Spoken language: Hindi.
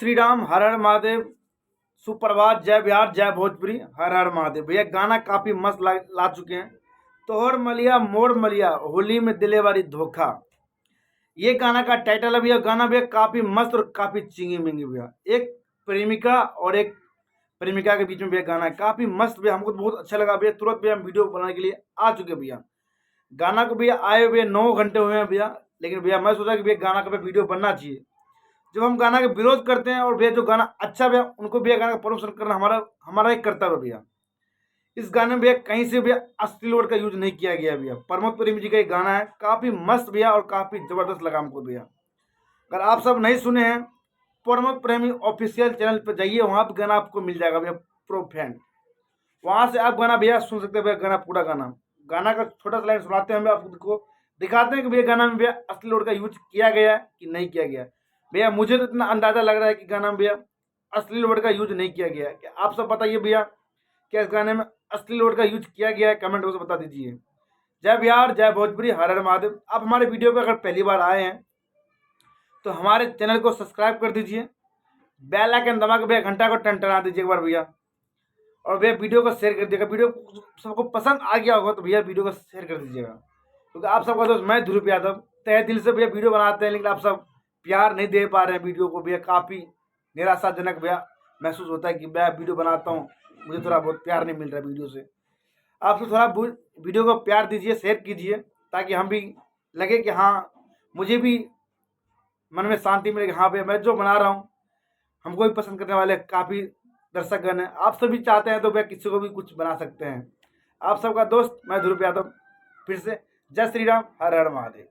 श्री राम, हर हर महादेव, सुप्रभात, जय बिहार, जय भोजपुरी, हर हर महादेव। भैया गाना काफी मस्त ला चुके हैं। तोहर मलिया मोर मलिया, होली में दिले वाली धोखा, ये गाना का टाइटल है भैया। गाना भैया काफी मस्त और काफी चिंगी मिंगी भैया। एक प्रेमिका और एक प्रेमिका के बीच में भैया गाना है, काफी मस्त भैया, हमको बहुत अच्छा लगा भैया। तुरंत भैया हम वीडियो बनाने के लिए आ चुके भैया। गाना को भैया आए भैया 9 घंटे हुए हैं भैया, लेकिन भैया मैं सोचा कि भैया गाना का वीडियो बनना चाहिए। जब हम गाना का विरोध करते हैं और भैया जो गाना अच्छा भैया उनको भैया गाना का प्रमोशन करना हमारा एक कर्तव्य भैया। इस गाने में भैया कहीं से भैया अश्लील वर्ड का यूज नहीं किया गया भैया। प्रमोद प्रेमी जी का एक गाना है, काफी मस्त भैया और काफी जबरदस्त लगा हमको भैया। अगर आप सब नहीं सुने हैं, प्रमोद प्रेमी ऑफिशियल चैनल पर जाइए, वहां पर गाना आपको मिल जाएगा भैया, प्रो फैन। वहां से आप गाना भैया सुन सकते हैं भैया, गाना पूरा गाना का छोटा सा लाइन सुनाते हैं हम आपको, दिखाते हैं कि भैया गाना में भैया अश्लील वर्ड का यूज किया गया कि नहीं किया गया। भैया मुझे तो इतना अंदाजा लग रहा है कि गाना में भैया अश्लील वर्ड का यूज नहीं किया गया है। आप सब बताइए भैया, क्या इस गाने में अश्लील वर्ड का यूज किया गया है? कमेंट बॉक्स में बता दीजिए। जय बिहार, जय भोजपुरी, हर हर महादेव। आप हमारे वीडियो पे अगर पहली बार आए हैं तो हमारे चैनल को सब्सक्राइब कर दीजिए, बेल आइकन दबा के भैया घंटा को टनटना दीजिए एक बार भैया, और भैया वीडियो को शेयर कर दीजिएगा। वीडियो सबको पसंद आ गया होगा तो भैया वीडियो को शेयर कर दीजिएगा, क्योंकि आप सबका दोस्त मैं ध्रुव यादव तहे दिल से भैया वीडियो बनाते हैं, लेकिन आप सब प्यार नहीं दे पा रहे हैं वीडियो को भैया। काफ़ी निराशाजनक भैया महसूस होता है कि मैं वीडियो बनाता हूँ, मुझे थोड़ा बहुत प्यार नहीं मिल रहा है वीडियो से। आप सब थोड़ा वीडियो को प्यार दीजिए, शेयर कीजिए, ताकि हम भी लगे कि हाँ, मुझे भी मन में शांति मिले कि हाँ भैया मैं जो बना रहा हूँ हमको भी पसंद करने वाले काफ़ी दर्शकगण हैं। आप सभी चाहते हैं तो भैया किसी को भी कुछ बना सकते हैं। आप सबका दोस्त मैं ध्रुव यादव, फिर से जय श्री राम, हर हर महादेव।